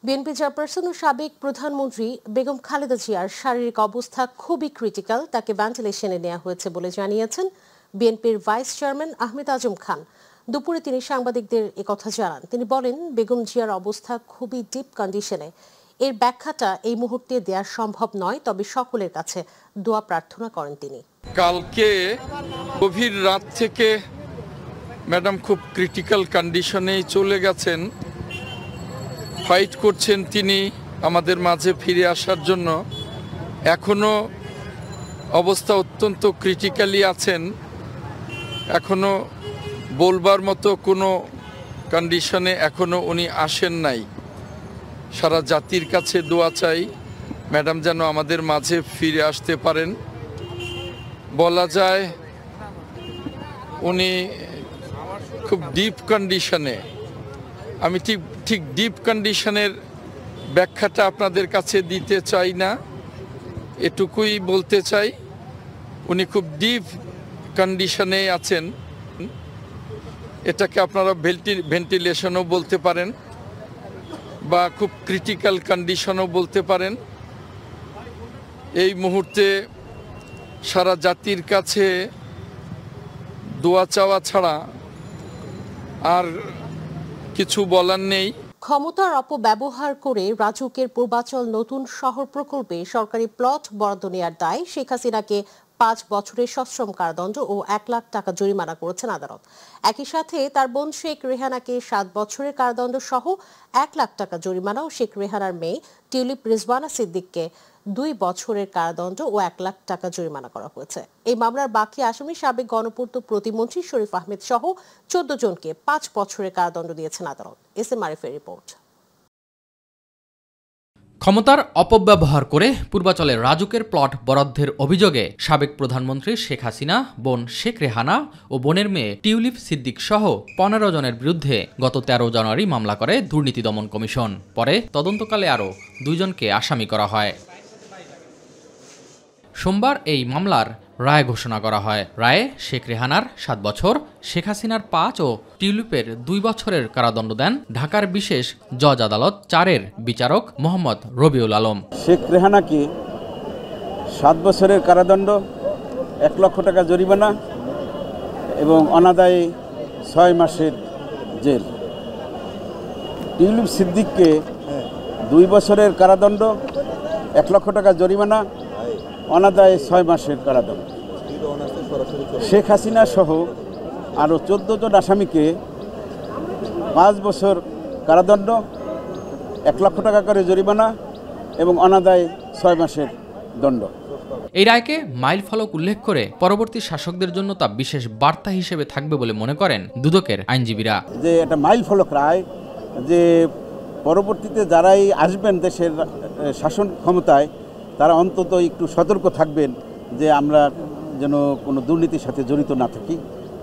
BNP chairperson ও সাবেক প্রধানমন্ত্রী বেগম খালেদা জিয়ার শারীরিক অবস্থা খুবই ক্রিটিক্যাল, তাকে ভেন্টিলেশনে নেওয়া হয়েছে বলে জানিয়েছেন বিএনপির ভাইস চেয়ারম্যান আহমেদ আজম খান। দুপুরে তিনি সাংবাদিকদের একথা জানান। তিনি বলেন, বেগম জিয়ার অবস্থা খুবই ডিপ কন্ডিশনে। এর ব্যাখ্যাটা এই মুহূর্তে দেওয়া সম্ভব নয়, তবে সকলের কাছে দোয়া প্রার্থনা করেন তিনি। কালকে গভীর রাত থেকে ম্যাডাম খুব ক্রিটিক্যাল কন্ডিশনেই চলে গেছেন। ফাইট করছেন তিনি আমাদের মাঝে ফিরে আসার জন্য। এখনও অবস্থা অত্যন্ত ক্রিটিক্যালি আছেন, এখনও বলবার মতো কোনো কন্ডিশনে এখনও উনি আসেন নাই। সারা জাতির কাছে দোয়া চাই ম্যাডাম যেন আমাদের মাঝে ফিরে আসতে পারেন। বলা যায় উনি খুব ডিপ কন্ডিশনে। আমি ঠিক ডিপ কন্ডিশনের ব্যাখ্যাটা আপনাদের কাছে দিতে চাই না, এটুকুই বলতে চাই উনি খুব ডিপ কন্ডিশনে আছেন। এটাকে আপনারা ভেন্টিলেশনও বলতে পারেন বা খুব ক্রিটিক্যাল কন্ডিশনও বলতে পারেন। এই মুহূর্তে সারা জাতির কাছে দোয়া চাওয়া ছাড়া আর কিছু বলার নেই। ক্ষমতার অপব্যবহার করে রাজুকের পূর্বাচল নতুন শহর প্রকল্পে সরকারি প্লট বরাদ্দ নেওয়ার দায় শেখ হাসিনাকে 5 বছরের সশ্রম কারাদণ্ড ও 1 লাখ টাকা জরিমানা করেছেন আদালত। একই সাথে তার বোন শেখ রেহানাকে 7 বছরের কারাদণ্ড সহ 1 লাখ টাকা জরিমানা ও শেখ রেহানার মেয়ে টিউলিপ রিজওয়ানা সিদ্দিককে 2 বছরের কারাদণ্ড ও 1 লাখ টাকা জরিমানা করা হয়েছে। এই মামলার বাকি আসামি সাবেক গণপূর্ত প্রতিমন্ত্রী শরীফ আহমেদ সহ 14 জনকে 5 বছরের কারাদণ্ড দিয়েছেন আদালত। এস এম আরিফের রিপোর্ট। ক্ষমতার অপব্যবহার করে পূর্বাচলে রাজুকের প্লট বরাদ্দের অভিযোগে সাবেক প্রধানমন্ত্রী শেখ হাসিনা, বোন শেখ রেহানা ও বোনের মেয়ে টিউলিপ সিদ্দিক সহ 15 জনের বিরুদ্ধে গত 13 জানুয়ারি মামলা করে দুর্নীতি দমন কমিশন। পরে তদন্তকালে আরও 2 জনকে আসামি করা হয়। সোমবার এই মামলার রায় ঘোষণা করা হয়। রায়ে শেখ রেহানার 7 বছর, শেখ হাসিনার 5 ও টিউলিপের 2 বছরের কারাদণ্ড দেন ঢাকার বিশেষ জজ আদালত 4-এর বিচারক মোহাম্মদ রবিউল আলম। শেখ রেহানাকে 7 বছরের কারাদণ্ড, 1 লক্ষ টাকা জরিমানা এবং অনাদায়ী 6 মাসের জেল। টিউলিপ সিদ্দিককে 2 বছরের কারাদণ্ড, 1 লক্ষ টাকা জরিমানা, অনাদায়ী 6 মাসের কারাদণ্ড। শেখ হাসিনা সহ আরও 14 জন আসামিকে 5 বছর কারাদণ্ড, 1 লক্ষ টাকা করে জরিমানা এবং অনাদায়ী 6 মাসের দণ্ড। এই রায়কে মাইল ফলক উল্লেখ করে পরবর্তী শাসকদের জন্য তা বিশেষ বার্তা হিসেবে থাকবে বলে মনে করেন দুদকের আইনজীবীরা। যে এটা মাইল ফলক রায়, যে পরবর্তীতে যারাই আসবেন দেশের শাসন ক্ষমতায় তারা অন্তত একটু সতর্ক থাকবেন যে আমরা যেন কোনো দুর্নীতির সাথে জড়িত না থাকি।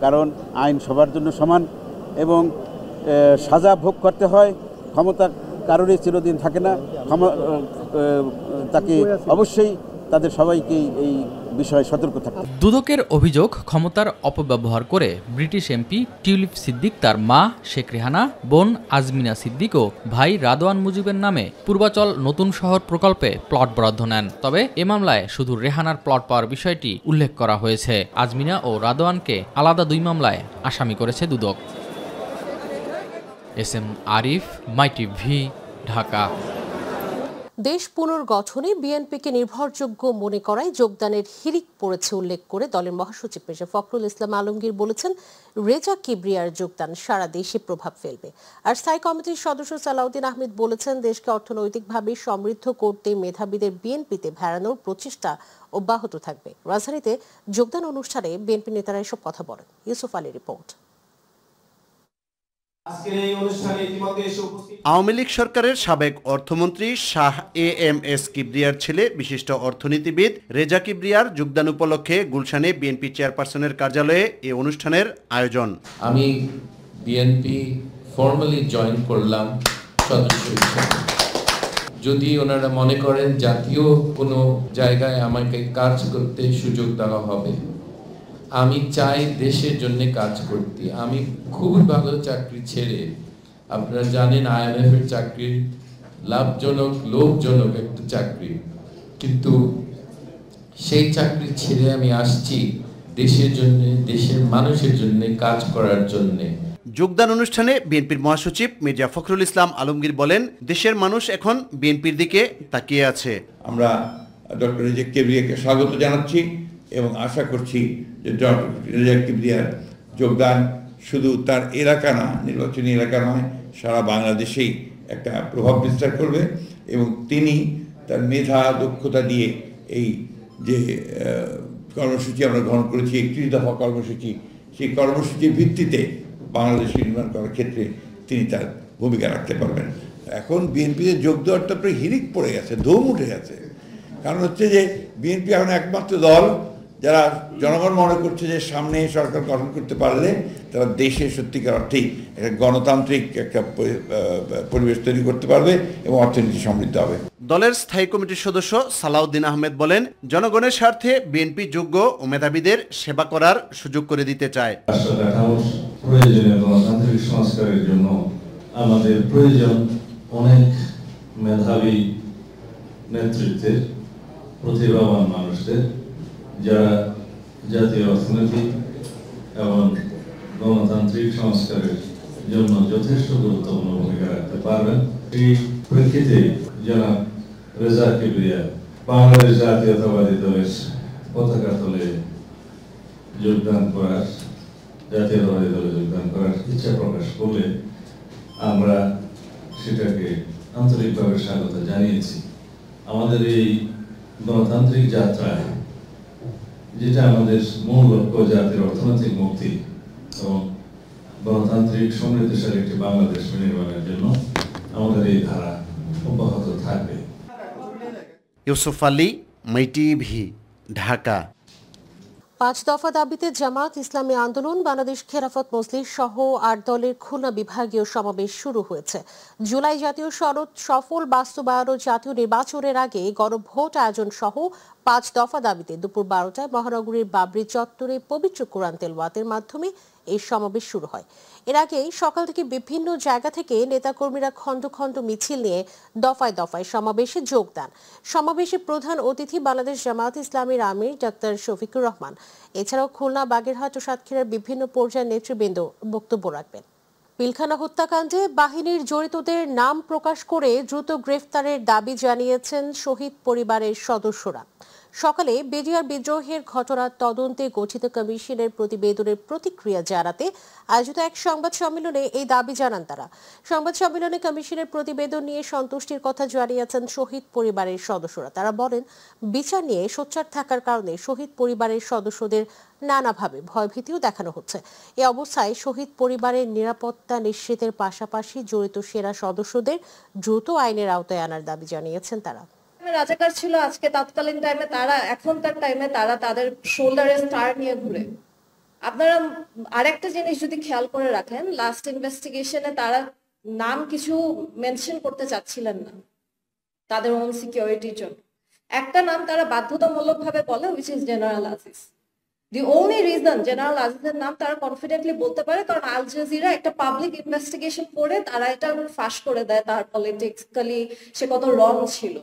কারণ আইন সবার জন্য সমান এবং সাজা ভোগ করতে হয়। ক্ষমতা কারোরই চিরদিন থাকে না। তাকে অবশ্যই তাদের সবাইকে এই বিষয়ে সতর্ক থাকতে। দুদকের অভিযোগ, ক্ষমতার অপব্যবহার করে ব্রিটিশ এমপি টিউলিপ সিদ্দিক তার মা শেখ রেহানা, বোন আজমিনা সিদ্দিক ও ভাই রাদওয়ান মুজিবের নামে পূর্বাচল নতুন শহর প্রকল্পে প্লট বরাদ্দ নেন। তবে এ মামলায় শুধু রেহানার প্লট পাওয়ার বিষয়টি উল্লেখ করা হয়েছে। আজমিনা ও রাদওয়ানকে আলাদা 2 মামলায় আসামি করেছে দুদক। এস এম আরিফ, মাই টিভি, ঢাকা। দেশ পুনর্গঠনে বিএনপিকে নির্ভরযোগ্য মনে করায় যোগদানের হিড়িক পড়েছে উল্লেখ করে দলের মহাসচিব মির্জা ফখরুল ইসলাম আলমগীর বলেছেন, রেজা কিবরিয়ার যোগদান সারা দেশে প্রভাব ফেলবে। আর স্থায়ী কমিটির সদস্য সালাউদ্দিন আহমেদ বলেছেন, দেশকে অর্থনৈতিকভাবে সমৃদ্ধ করতে মেধাবীদের বিএনপিতে ভেড়ানোর প্রচেষ্টা অব্যাহত থাকবে। রাজধানীতে যোগদান অনুষ্ঠানে বিএনপি নেতারা এসব কথা বলেন। ইউসুফ আলীর রিপোর্ট। আওয়ামী লীগ সরকারের সাবেক অর্থমন্ত্রী শাহ এএমএস কিবরিয়ার ছেলে বিশিষ্ট অর্থনীতিবিদ রেজা কিবরিয়ার যোগদান উপলক্ষে গুলশানে বিএনপি চেয়ারপারসনের কার্যালয়ে এই অনুষ্ঠানের আয়োজন। আমি বিএনপি ফর্মালি জয়েন করলাম সদস্য হিসেবে। যদি ওনারা মনে করেন জাতীয় কোনো জায়গায় আমাকে কাজ করতে সুযোগ দেওয়া হবে, আমি চাই দেশের জন্য কাজ করতে। আমি খুবই ভালো চাকরি ছেড়ে, আপনারা জানেন IMF এর চাকরির লাভজনক লোভজনক একটা চাকরি, কিন্তু সেই চাকরি ছেড়ে আমি আসছি দেশের জন্য, দেশের মানুষের জন্য কাজ করার জন্যে। যোগদান অনুষ্ঠানে বিএনপির মহাসচিব মির্জা ফখরুল ইসলাম আলমগীর বলেন, দেশের মানুষ এখন বিএনপির দিকে তাকিয়ে আছে। আমরা ডক্টর রেজা কিবরিয়াকে স্বাগত জানাচ্ছি এবং আশা করছি যে ডক্টর রেজা কিবরিয়ার যোগদান শুধু তার এলাকা না, নির্বাচনী এলাকা নয়, সারা বাংলাদেশেই একটা প্রভাব বিস্তার করবে এবং তিনি তার মেধা দক্ষতা দিয়ে এই যে কর্মসূচি আমরা গ্রহণ করেছি, 31 দফা কর্মসূচি, সেই কর্মসূচির ভিত্তিতে বাংলাদেশ নির্মাণ করার ক্ষেত্রে তিনি তার ভূমিকা রাখতে পারবেন। এখন বিএনপিতে যোগ দেওয়ারটা প্রায় হিরিক পড়ে গেছে, ধুম উঠে গেছে। কারণ হচ্ছে যে বিএনপি এখন একমাত্র দল যারা জনগণ মনে করছে যে সামনে সরকার গঠন করতে পারলে তারা দেশে সত্যিকার অর্থেই একটা গণতান্ত্রিক একটা পরিবেশ তৈরি করতে পারবে এবং অর্থনীতি সমৃদ্ধ হবে। দলের স্থায়ী কমিটির সদস্য সালাউদ্দিন আহমেদ বলেন, জনগণের স্বার্থে বিএনপি যোগ্য ও মেধাবীদের সেবা করার সুযোগ করে দিতে চায়। প্রয়োজনীয় গণতান্ত্রিক সংস্কারের জন্য আমাদের প্রয়োজন অনেক মেধাবী নেতৃত্বের, প্রতিভাবান মানুষদের, যারা জাতীয় অর্থনীতি এবং গণতান্ত্রিক সংস্কারের জন্য যথেষ্ট গুরুত্বপূর্ণ ভূমিকা রাখতে পারবেন। এই প্রেক্ষিতে জনাব রেজা কিবরিয়া বাংলাদেশ জাতীয়তাবাদী দলের পতাকা তলে যোগদান করার, জাতীয়তাবাদী দলে যোগদান করার ইচ্ছা প্রকাশ করলে আমরা সেটাকে আন্তরিকভাবে স্বাগত জানিয়েছি। আমাদের এই গণতান্ত্রিক যাত্রায় যেটা আমাদের মূল লক্ষ্য, জাতির অর্থনৈতিক মুক্তি এবং গণতান্ত্রিক সমৃদ্ধশালী একটি বাংলাদেশ নির্মাণের জন্য আমাদের এই ধারা অব্যাহত থাকবে। ইউসুফ আলী, মাই টিভি, ঢাকা। 5 দফা দাবিতে জামাত ইসলামী আন্দোলন, বাংলাদেশ খেলাফত মজলিস সহ 8 দলের খুলনা বিভাগীয় সমাবেশ শুরু হয়েছে। জুলাই জাতীয় সনদ সফল বাস্তবায়ন ও জাতীয় নির্বাচনের আগে গণভোট আয়োজন সহ 5 দফা দাবিতে দুপুর 12টায় মহানগরীর বাবরি চত্বরে পবিত্র কোরআন তেলাওয়াতের মাধ্যমে এই সমাবেশ শুরু হয়। এর আগেই সকাল থেকে বিভিন্ন জায়গা থেকে নেতাকর্মীরা খণ্ড খণ্ড মিছিল নিয়ে দফায় দফায় সমাবেশে যোগ দেন। সমাবেশে প্রধান অতিথি বাংলাদেশ জামায়াত ইসলামীর আমির ডাক্তার শফিকুর রহমান। এছাড়াও খুলনা, বাগেরহাট ও সাতক্ষীরার বিভিন্ন পর্যায়ের নেতৃবৃন্দ বক্তব্য রাখবেন। পিলখানা হত্যাকাণ্ডে বাহিনীর জড়িতদের নাম প্রকাশ করে দ্রুত গ্রেফতারের দাবি জানিয়েছেন শহীদ পরিবারের সদস্যরা। সকালে বিডিআর বিদ্রোহের ঘটনার তদন্তে গঠিত কমিশনের প্রতিবেদনের প্রতিক্রিয়া জানাতে আয়োজিত এক সংবাদ সম্মেলনে এই দাবি জানান তারা। সংবাদ সম্মেলনে কমিশনের প্রতিবেদন নিয়ে সন্তুষ্টির কথা জানিয়েছেন শহীদ পরিবারের সদস্যরা। তারা বলেন, বিচার নিয়ে সোচ্চার থাকার কারণে শহীদ পরিবারের সদস্যদের নানাভাবে ভয়ভীতিও দেখানো হচ্ছে। এ অবস্থায় শহীদ পরিবারের নিরাপত্তা নিশ্চিতের পাশাপাশি জড়িত সেনা সদস্যদের দ্রুত আইনের আওতায় আনার দাবি জানিয়েছেন তারা। রাজাকার ছিল আজকে তৎকালীন টাইমে, তারা এখনকার টাইমে তারা তাদের শোল্ডারে স্টার নিয়ে ঘুরে। আপনারা আরেকটা জিনিস যদি খেয়াল করে রাখেন, লাস্ট ইনভেস্টিগেশনে তারা নাম কিছু মেনশন করতে চাচ্ছিলেন না তাদের ওন সিকিউরিটির জন্য। একটা নাম তারা বাধ্যতামূলক ভাবে বলে, which is general Aziz. The only reason general আজিজের নাম তারা কনফিডেন্টলি বলতে পারে কারণ আল জাজিরা একটা পাবলিক ইনভেস্টিগেশন করে তারা এটা ফাঁস করে দেয় তার পলিটিক্যালি সে কত রং ছিল।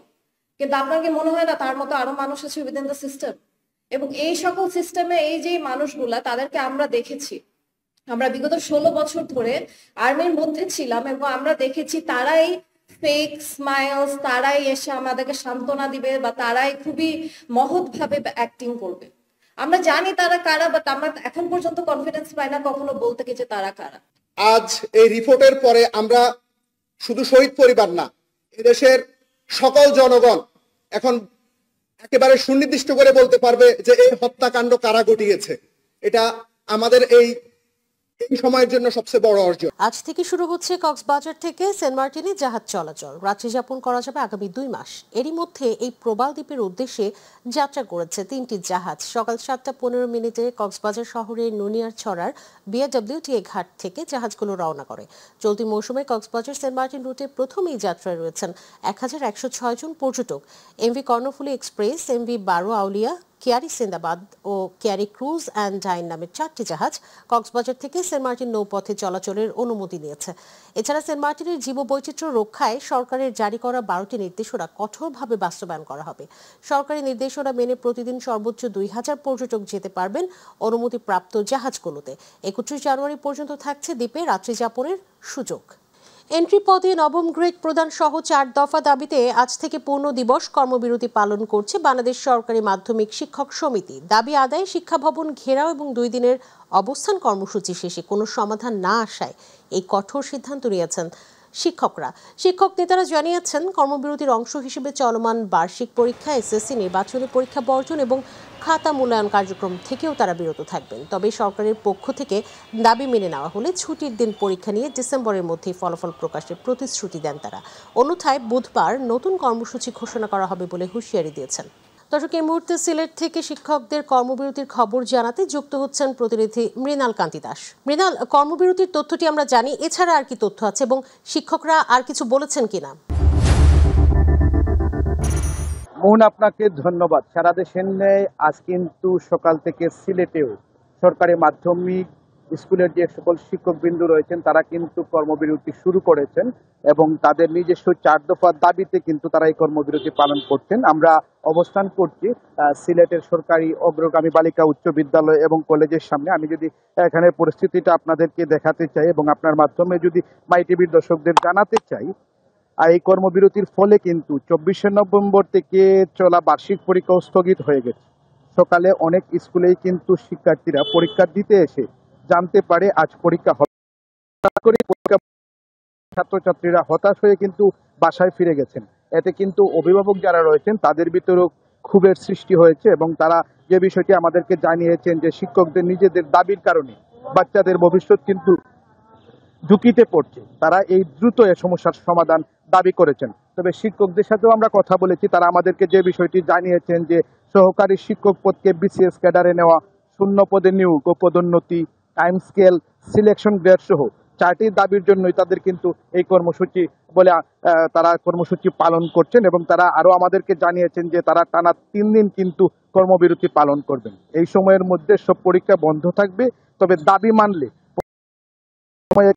কিন্তু আপনার কি মনে হয় না তার মতো আরো মানুষ আছে উইদিন দ্য সিস্টেম? এবং এই সকল সিস্টেমে এই যে মানুষগুলা, তাদেরকে আমরা দেখেছি। আমরা বিগত 16 বছর ধরে আর্মির মধ্যে ছিলাম এবং আমরা দেখেছি তারাই ফেক স্মাইলস, তারাই এসে আমাদেরকে সান্ত্বনা দিবে বা তারাই খুবই মহৎ ভাবে অ্যাক্টিং করবে। আমরা জানি তারা কারা, বাট আমরা এখন পর্যন্ত কনফিডেন্স পাই না কখনো বলতে যে তারা কারা। আজ এই রিপোর্টের পরে আমরা শুধু শহীদ পরিবার না, এদেশের সকল জনগণ এখন একেবারে সুনির্দিষ্ট করে বলতে পারবে যে এই হত্যাকাণ্ড কারা ঘটিয়েছে। এটা আমাদের এই সময়ের জন্য সবচেয়ে বড় অর্জন। আজ থেকে শুরু হচ্ছে কক্সবাজার থেকে সেন্ট মার্টিনে জাহাজ চলাচল। রাত্রি যাপন করা যাবে আগামী 2 মাস। এরই মধ্যে এই প্রবাল দ্বীপের উদ্দেশ্যে যাত্রা করেছে 3টি জাহাজ। সকাল 7:15 কক্সবাজার শহরের নুনিয়ারছড়ার বিআরডব্লিউটিএ ঘাট থেকে জাহাজগুলো রওনা করে। চলতি মৌসুমে কক্সবাজার সেন্ট মার্টিন রুটে প্রথম এই যাত্রায় রয়েছেন 1106 জন পর্যটক। এমভি কর্ণফুলী এক্সপ্রেস, এমভি বারো আউলিয়া, কেয়ারি সিন্দাবাদ ও কেয়ারি ক্রুজ অ্যান্ড ডাইন নামের 4টি জাহাজ কক্সবাজার থেকে সেন্ট মার্টিন নৌপথে চলাচলের অনুমতি নিয়েছে। এছাড়া সেন্ট মার্টিনের জীববৈচিত্র্য রক্ষায় সরকারের জারি করা 12টি নির্দেশনা কঠোরভাবে বাস্তবায়ন করা হবে। সরকারি নির্দেশনা মেনে প্রতিদিন সর্বোচ্চ 2000 পর্যটক যেতে পারবেন অনুমতিপ্রাপ্ত জাহাজগুলোতে। 31 জানুয়ারি পর্যন্ত থাকছে দ্বীপে রাত্রি যাপনের সুযোগ। এন্ট্রি পদে নবম গ্রেড প্রদান সহ 4 দফা দাবিতে আজ থেকে পূর্ণ দিবস কর্মবিরতি পালন করছে বাংলাদেশ সরকারি মাধ্যমিক শিক্ষক সমিতি। দাবি আদায়ে শিক্ষা ভবন ঘেরাও এবং 2 দিনের অবস্থান কর্মসূচি শেষে কোনো সমাধান না আসায় এই কঠোর সিদ্ধান্ত নিয়েছেন শিক্ষকরা। শিক্ষক নেতারা জানিয়েছেন, কর্মবিরতির অংশ হিসেবে চলমান বার্ষিক পরীক্ষা, এসএসসি নির্বাচনী পরীক্ষা বর্জন এবং খাতা মূল্যায়ন কার্যক্রম থেকেও তারা বিরত থাকবেন। তবে সরকারের পক্ষ থেকে দাবি মেনে নেওয়া হলে ছুটির দিন পরীক্ষা নিয়ে ডিসেম্বরের মধ্যেই ফলাফল প্রকাশের প্রতিশ্রুতি দেন তারা। অন্যথায় বুধবার নতুন কর্মসূচি ঘোষণা করা হবে বলে হুঁশিয়ারি দিয়েছেন। দর্শক, এই মুহূর্তে সিলেট থেকে শিক্ষকদের কর্মবিরতির খবর জানাতে যুক্ত হচ্ছেন প্রতিনিধি মৃণাল কান্তি দাস। মৃণাল, কর্মবিরতির তথ্যটি আমরা জানি, এছাড়া আর কি তথ্য আছে এবং শিক্ষকরা আর কিছু বলেছেন কিনা? মোহন, আপনাকে ধন্যবাদ। সারা দেশের ন্যায় আজ কিন্তু সকাল থেকে সিলেটেও সরকারি মাধ্যমিক স্কুলের যে সকল শিক্ষকবৃন্দ রয়েছেন তারা কিন্তু কর্মবিরতি শুরু করেছেন এবং তাদের নিজস্ব 4 দফার দাবিতে কিন্তু তারা এই কর্মবিরতি পালন করছেন। আমরা অবস্থান করছি সিলেটের সরকারি অগ্রগামী বালিকা উচ্চ বিদ্যালয় এবং কলেজের সামনে। আমি যদি এখানে পরিস্থিতিটা আপনাদেরকে দেখাতে চাই এবং আপনার মাধ্যমে যদি মাই টিভির দর্শকদের জানাতে চাই, আর এই কর্মবিরতির ফলে কিন্তু 24শে নভেম্বর থেকে চলা বার্ষিক পরীক্ষাও স্থগিত হয়ে গেছে। সকালে অনেক স্কুলেই কিন্তু শিক্ষার্থীরা পরীক্ষা দিতে এসে জানতে পারে আজ পরীক্ষা হবে। ছাত্রছাত্রীরা হতাশ হয়ে কিন্তু বাসায় ফিরে গেছেন। এতে কিন্তু অভিভাবক যারা রয়েছেন তাদের ভিতরেও ক্ষোভের সৃষ্টি হয়েছে এবং তারা যে বিষয়টি আমাদেরকে জানিয়েছেন যে শিক্ষকদের নিজেদের দাবির কারণে বাচ্চাদের ভবিষ্যৎ কিন্তু ঝুঁকিতে পড়ছে। তারা এই দ্রুত এ সমস্যার সমাধান দাবি করেছেন। তবে শিক্ষকদের সাথেও আমরা কথা বলেছি, তারা আমাদেরকে যে বিষয়টি জানিয়েছেন যে সহকারী শিক্ষক পদকে বিসিএস ক্যাডারে নেওয়া, শূন্য পদে নিয়োগ ও পদোন্নতি, টাইম স্কেল, সিলেকশন গ্রেড সহ 4টি দাবির জন্যই তাদের কিন্তু এই কর্মসূচি বলে তারা কর্মসূচি পালন করছেন এবং তারা আরো আমাদেরকে জানিয়েছেন যে তারা টানা 3 দিন কিন্তু কর্মবিরতি পালন করবেন। এই সময়ের মধ্যে সব পরীক্ষা বন্ধ থাকবে, তবে দাবি মানলে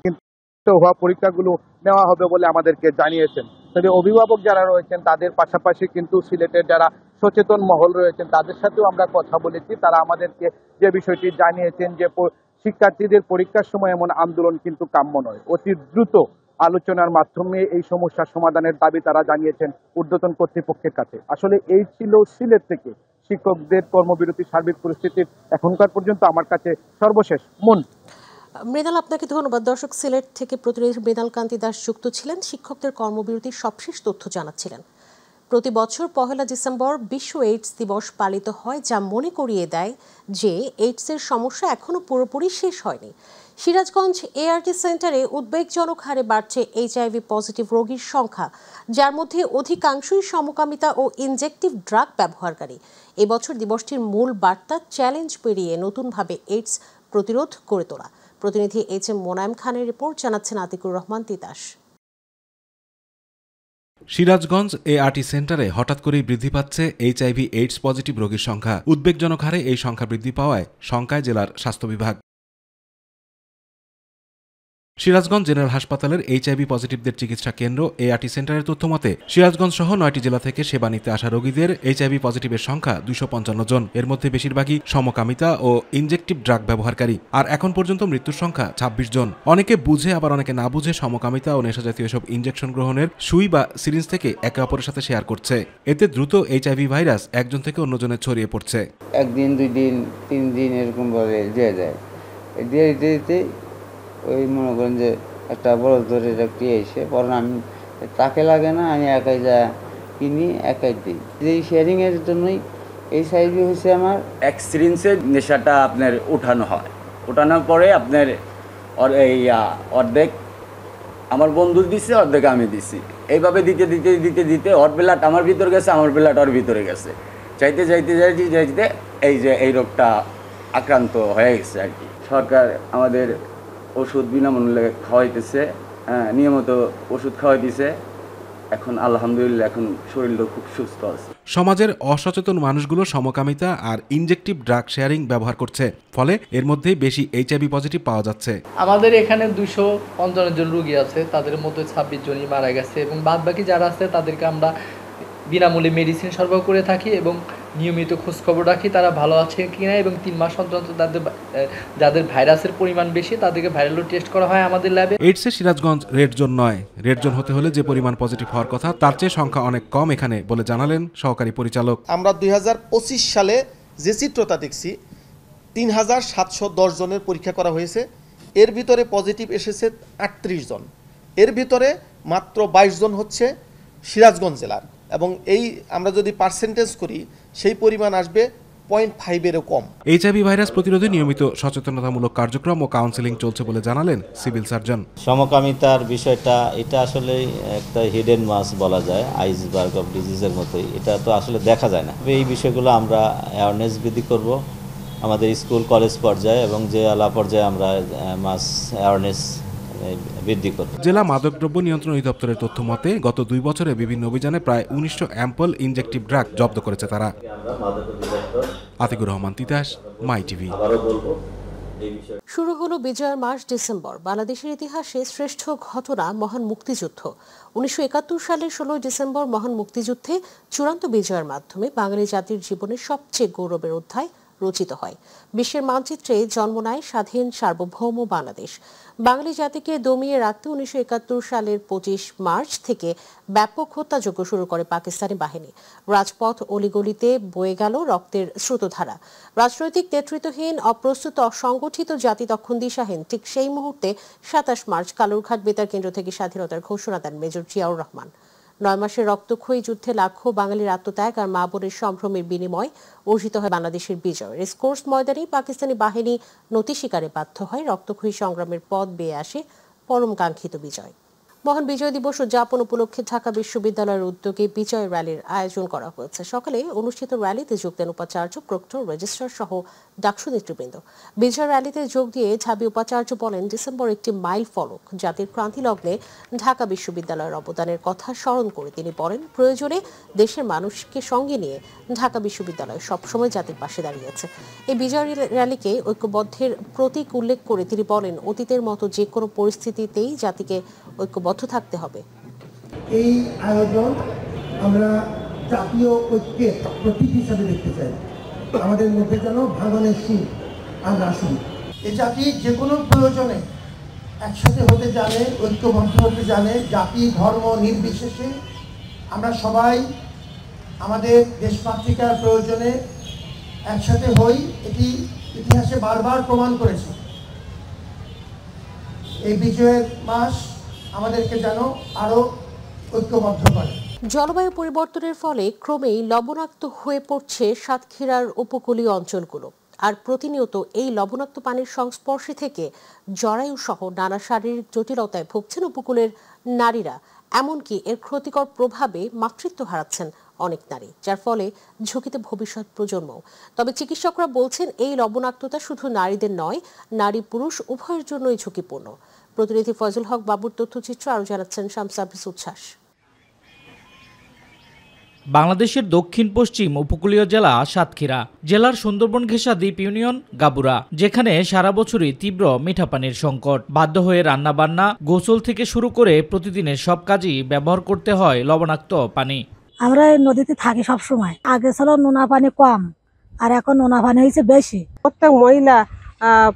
কিন্তু হওয়া পরীক্ষাগুলো নেওয়া হবে বলে আমাদেরকে জানিয়েছেন। তবে অভিভাবক যারা রয়েছেন তাদের পাশাপাশি কিন্তু সিলেটের যারা সচেতন মহল রয়েছেন তাদের সাথেও আমরা কথা বলেছি। তারা আমাদেরকে যে বিষয়টি জানিয়েছেন যে শিক্ষার্থীদের পরীক্ষার সময় এমন আন্দোলন কিন্তু কাম্য নয়। অতি দ্রুত আলোচনার মাধ্যমে এই সমস্যার সমাধানের দাবি তারা জানিয়েছেন ঊর্ধ্বতন কর্তৃপক্ষের কাছে। আসলে এই ছিল সিলেট থেকে শিক্ষকদের কর্মবিরতির সার্বিক পরিস্থিতির এখনকার পর্যন্ত আমার কাছে সর্বশেষ। মৃণাল, আপনাকে ধন্যবাদ। দর্শক, সিলেট থেকে প্রতিনিধি মৃণাল কান্তি দাস যুক্ত ছিলেন, শিক্ষকদের কর্মবিরতির সবশেষ তথ্য জানাচ্ছিলেন। প্রতি বছর 1 ডিসেম্বর বিশ্ব এইডস দিবস পালিত হয়, যা মনে করিয়ে দেয় যে এইডসের সমস্যা এখনও পুরোপুরি শেষ হয়নি। সিরাজগঞ্জ এআরটি সেন্টারে উদ্বেগজনক হারে বাড়ছে এইচআইভি পজিটিভ রোগীর সংখ্যা, যার মধ্যে অধিকাংশই সমকামিতা ও ইনজেকটিভ ড্রাগ ব্যবহারকারী। এবছর দিবসটির মূল বার্তা চ্যালেঞ্জ পেরিয়ে নতুনভাবে এইডস প্রতিরোধ করে তোলা। প্রতিনিধি এইচ.এম. মোনায়েম খানের রিপোর্ট, জানাচ্ছেন আতিকুর রহমান তিতাস। সিরাজগঞ্জ এআরটি সেন্টারে হঠাৎ করেই বৃদ্ধি পাচ্ছে এইচআইভি এইডস পজিটিভ রোগীর সংখ্যা। উদ্বেগজনক হারে এই সংখ্যা বৃদ্ধি পাওয়ায় শঙ্কায় জেলার স্বাস্থ্য বিভাগ। সিরাজগঞ্জ জেনারেল হাসপাতালের এইচআইভি পজিটিভদের চিকিৎসা কেন্দ্র এআরটি সেন্টারের তথ্য মতে সিরাজগঞ্জ সহ 9টি জেলা থেকে সেবা নিতে আসা রোগীদের এইচআইভি পজিটিভের সংখ্যা 255 জন। এর মধ্যে বেশিরভাগই সমকামিতা ও ইনজেকটিভ ড্রাগ ব্যবহারকারী। আর এখন পর্যন্ত মৃত্যুর সংখ্যা 26 জন। অনেকে বুঝে আবার অনেকে না বুঝে সমকামিতা ও নেশাজাতীয় এসব ইনজেকশন গ্রহণের সুই বা সিরিঞ্জ থেকে একে অপরের সাথে শেয়ার করছে। এতে দ্রুত এইচআইভি ভাইরাস একজন থেকে অন্যজনে ছড়িয়ে পড়ছে। একদিন, 2 দিন, 3 দিন এরকম ভাবে দিয়ে যায়। দিতে ওই মনে করেন যে একটা বড় ধরে একটি এসে পরে আমি তাকে লাগে না, আমি একাই যা কিনি একাই দিই। এই শেয়ারিং এর জন্যই এইচআইভি হয়েছে আমার। এক সিরিঞ্জের নেশাটা আপনার উঠানো হয়, উঠানোর পরে আপনার অর্ধেক আমার বন্ধু দিছে, অর্ধেক আমি দিছি। এইভাবে দিতে দিতে দিতে দিতে ওর ব্লাড আমার ভিতর গেছে, আমার ব্লাড ওর ভিতরে গেছে। চাইতে চাইতে চাইতে চাইতে এই যে এই রোগটা আক্রান্ত হয়ে গেছে আর কি। সরকার আমাদের ওষুধ বিনামূল্যে খাওয়াইতেছে, নিয়মিত ওষুধ খাওয়াইতেছে। এখন আলহামদুলিল্লাহ এখন শরীরটা খুব সুস্থ আছে। সমাজের অসচেতন মানুষগুলো সমকামিতা আর ইনজেকটিভ ড্রাগ শেয়ারিং ব্যবহার করছে, ফলে এর মধ্যেই বেশি HIV পজিটিভ পাওয়া যাচ্ছে। আমাদের এখানে 255 জন রোগী আছে, তাদের মধ্যে 26 জনই মারা গেছে এবং বাদবাকি যারা আছে তাদেরকে আমরা বিনামূল্যে মেডিসিন সরবরাহ করে থাকি এবং নিয়মিত খোঁজখবর রাখি তারা ভালো আছে কিনা, এবং 3 মাস অন্তর যাদের ভাইরাসের পরিমাণ বেশি তাদেরকে ভাইরাল টেস্ট করা হয় আমাদের ল্যাবে। এইডসে সিরাজগঞ্জ রেড জোন নয়। রেড জোন হতে হলে যে পরিমাণ পজিটিভ হওয়ার কথা তার চেয়ে সংখ্যা অনেক কম এখানে বলে জানালেন সহকারী পরিচালক। আমরা 2025 সালে যে চিত্রটা দেখছি 3710 জনের পরীক্ষা করা হয়েছে, এর ভিতরে পজিটিভ এসেছে 38 জন, এর ভিতরে মাত্র 22 জন হচ্ছে সিরাজগঞ্জ জেলার, এবং এই আমরা যদি পার্সেন্টেজ করি সেই পরিমাণ আসবে 0.5-এরও কম। HIV ভাইরাস প্রতিরোধে নিয়মিত সচেতনতামূলক কার্যক্রম ও কাউন্সেলিং চলছে বলে জানালেন সিভিল সার্জন। সমকামিতার বিষয়টা এটা আসলে একটা হিডেন মাস বলা যায়, আইসবার্গ অফ ডিজিজের মতোই, এটা তো আসলে দেখা যায় না। এই বিষয়গুলো আমরা অ্যাওয়ারনেস বৃদ্ধি করব আমাদের স্কুল কলেজ পর্যায়ে এবং জেলা পর্যায়ে আমরা মাস অ্যাওয়ারনেস বৃদ্ধি করব। জেলা মাদকদ্রব্য নিয়ন্ত্রণ অধিদপ্তরের তথ্য মতে গত 2 বছরে বিভিন্ন অভিযানে প্রায় 1900 অ্যাম্পল ইনজেকটিভ ড্রাগ জব্দ করেছে তারা। আতিকুর রহমান তিতাস, মাই টিভি। শুরু হলো বিজয়ের মাস ডিসেম্বর। বাংলাদেশের ইতিহাসে শ্রেষ্ঠ ঘটনা মহান মুক্তিযুদ্ধ। 1971 সালের 16 ডিসেম্বর মহান মুক্তিযুদ্ধে চূড়ান্ত বিজয়ের মাধ্যমে বাঙালি জাতির জীবনের সবচেয়ে গৌরবের অধ্যায় রচিত হয়। বিশ্বের মানচিত্রে জন্ম নেয় স্বাধীন সার্বভৌম বাংলাদেশ। বাঙালি জাতিকে দমিয়ে রাখতে 1971 সালের 25 মার্চ থেকে ব্যাপক হত্যাযজ্ঞ শুরু করে পাকিস্তানি বাহিনী। রাজপথ অলিগলিতে বয়ে গেল রক্তের স্রোতধারা। রাজনৈতিক নেতৃত্বহীন, অপ্রস্তুত, অসংগঠিত জাতি তখন দিশাহীন। ঠিক সেই মুহূর্তে 27 মার্চ কালুরঘাট বেতার কেন্দ্র থেকে স্বাধীনতার ঘোষণা দেন মেজর জিয়াউর রহমান। 9 মাসের রক্তক্ষয়ী যুদ্ধে লাখো বাঙালির আত্মত্যাগ আর মা বোনের সম্ভ্রমের বিনিময় অর্জিত হয় বাংলাদেশের বিজয়। রেসকোর্স ময়দানে পাকিস্তানি বাহিনী নতি স্বীকারে বাধ্য হয়। রক্তক্ষয়ী সংগ্রামের পথ বেয়ে আসে পরম কাঙ্ক্ষিত বিজয়। মহান বিজয় দিবস উদযাপন উপলক্ষে ঢাকা বিশ্ববিদ্যালয়ের উদ্যোগে বিজয় র্যালির আয়োজন করা হয়েছে। সকালে অনুষ্ঠিত র্যালিতে যোগ দেন উপাচার্য, প্রক্টর, রেজিস্ট্রার সহ ডাকসু নেতৃবৃন্দ। বিজয় র্যালিতে যোগ দিয়ে ঢাবি উপাচার্য বলেন, ডিসেম্বর একটি মাইল ফলক। জাতির ক্রান্তি লগ্নে ঢাকা বিশ্ববিদ্যালয়ের অবদানের কথা স্মরণ করে তিনি বলেন, প্রয়োজনে দেশের মানুষকে সঙ্গে নিয়ে ঢাকা বিশ্ববিদ্যালয় সবসময় জাতির পাশে দাঁড়িয়েছে। এই বিজয় র্যালিকে ঐক্যবদ্ধের প্রতীক উল্লেখ করে তিনি বলেন, অতীতের মতো যে কোনো পরিস্থিতিতেই জাতিকে ঐক্যবদ্ধ থাকতে হবে। এই আয়োজন আমরা জাতীয় ঐক্যের প্রতীক হিসাবে দেখতে চাই। আমাদের মধ্যে যেন ভাঙনের সুর আর না শুনি। এই জাতি যে কোনো প্রয়োজনে একসাথে হতে জানে, ঐক্যবদ্ধ হতে জানে। জাতি ধর্ম নির্বিশেষে আমরা সবাই আমাদের দেশমাতৃকার প্রয়োজনে একসাথে হই। এটি ইতিহাসে বারবার প্রমাণ করেছে। এই বিজয়ের মাস আমাদেরকে যেন আরো ঐক্যবদ্ধ করে। জলবায়ু পরিবর্তনের ফলে ক্রমেই লবণাক্ত হয়ে পড়ছে সাতক্ষীরার উপকূলীয় অঞ্চলগুলো। আর প্রতিনিয়ত এই লবণাক্ত পানির সংস্পর্শে থেকে জরায়ু সহ নানা শারীরিক জটিলতায় ভুগছেন উপকূলের নারীরা। এমনকি এর ক্ষতিকর প্রভাবে মাতৃত্ব হারাচ্ছেন অনেক নারী, যার ফলে ঝুঁকিতে ভবিষ্যৎ প্রজন্ম। তবে চিকিৎসকরা বলছেন, এই লবণাক্ততা শুধু নারীদের নয়, নারী পুরুষ উভয়ের জন্যই ঝুঁকিপূর্ণ। প্রতিনিধি ফয়জুল হক বাবুর তথ্যচিত্র আরো জানাচ্ছেন শামসাবিস উচ্ছ্বাস। বাংলাদেশের দক্ষিণ পশ্চিম উপকূলীয় জেলা সাতক্ষীরা। জেলার সুন্দরবন ঘেঁষা দ্বীপ ইউনিয়ন গাবুরা, যেখানে সারা বছরই তীব্র মিঠা পানির সংকট। বাধ্য হয়ে রান্নাবান্না, গোসল থেকে শুরু করে প্রতিদিনের সব কাজই ব্যবহার করতে হয় লবণাক্ত পানি। আমরা এই নদীতে থাকি সব সময়। আগে ছিল নোনা পানি কম, আর এখন নোনা পানি হয়েছে বেশি। প্রত্যেক মহিলা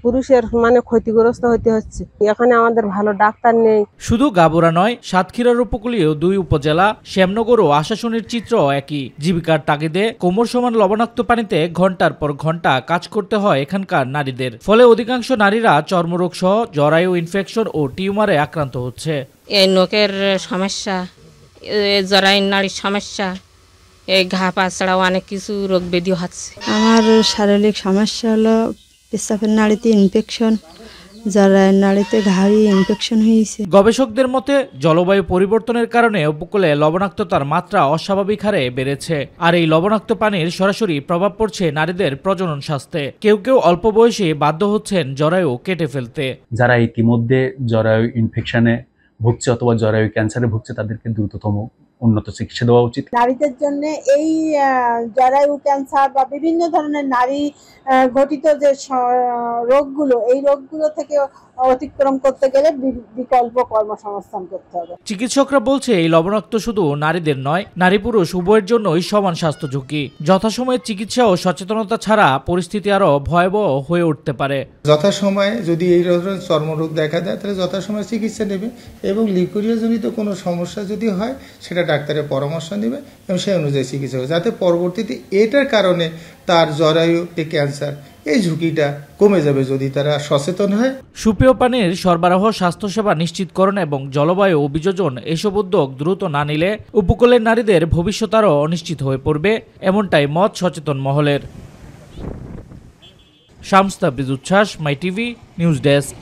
পুরুষের ক্ষতিগ্রস্ত হতে হচ্ছে। এখানে আমাদের ভালো ডাক্তার নেই। শুধু গাবুরা নয়, সাতক্ষীরার উপকূলীয় 2 উপজেলা শ্যামনগর ও আশাশুনির চিত্র একই। জীবিকার তাগিদে কোমর সমান লবণাক্ত পানিতে ঘন্টার পর ঘন্টা কাজ করতে হয় এখানকার নারীদের। ফলে অধিকাংশ নারীরা চর্মরোগ সহ জরায়ু ইনফেকশন ও টিউমারে আক্রান্ত হচ্ছে। এই নখের সমস্যা, জরায়ু নাড়ির সমস্যা, এই ঘা পা ছাড়াও অনেক কিছু রোগ ব্যাধি হচ্ছে। আমার শারীরিক সমস্যা হলো পেশাবের নাড়িতে ইনফেকশন, জরায়ুর নাড়িতে ঘাড়ি ইনফেকশন হয়েছে। গবেষকদের মতে জলবায়ু পরিবর্তনের কারণে উপকূলে লবণাক্ততার মাত্রা অস্বাভাবিক হারে বেড়েছে। আর এই লবণাক্ত পানির সরাসরি প্রভাব পড়ছে নারীদের প্রজনন স্বাস্থ্যে। কেউ কেউ অল্প বয়সে বাধ্য হচ্ছেন জরায়ু কেটে ফেলতে। যারা ইতিমধ্যে জরায়ু ইনফেকশনে ভুগছে অথবা জরায়ু ক্যান্সারে ভুগছে, তাদেরকে দ্রুততম উন্নত চিকিৎসা দেওয়া উচিত। নারীদের জন্য এই জরায়ু ক্যান্সার বা বিভিন্ন ধরনের নারী ঘটিত যে রোগগুলো, এই রোগগুলো থেকে অতিক্রম করতে গেলে বিকল্প কর্মসংস্থান করতে হবে। চিকিৎসকরা বলছে এই লবণাক্ত শুধু নারীদের নয়, নারী পুরুষ উভয়ের জন্যই সমান স্বাস্থ্য ঝুঁকি। যথাসময়ে চিকিৎসা ও সচেতনতা ছাড়া পরিস্থিতি আরো ভয়াবহ হয়ে উঠতে পারে। যথাসময়ে যদি এই ধরনের চর্মরোগ দেখা দেয় তাহলে যথাসময়ে চিকিৎসা নেবে এবং লিউকোরিয়াজনিত কোনো সমস্যা যদি হয় সেটা ডাক্তারের পরামর্শ নেবে এবং সেই অনুযায়ী চিকিৎসা হবে, যাতে পরবর্তীতে এটার কারণে তার জরায়ু ক্যান্সার এই ঝুঁকিটা কমে যাবে যদি তারা সচেতন হয়। সুপেয় পানির সরবরাহ, স্বাস্থ্যসেবা নিশ্চিতকরণ এবং জলবায়ু অভিযোজন এসব উদ্যোগ দ্রুত না নিলে উপকূলের নারীদের ভবিষ্যৎ আরও অনিশ্চিত হয়ে পড়বে, এমনটাই মত সচেতন মহলের। শামস তাবরিজ উচ্ছ্বাস, মাই টিভি নিউজ ডেস্ক।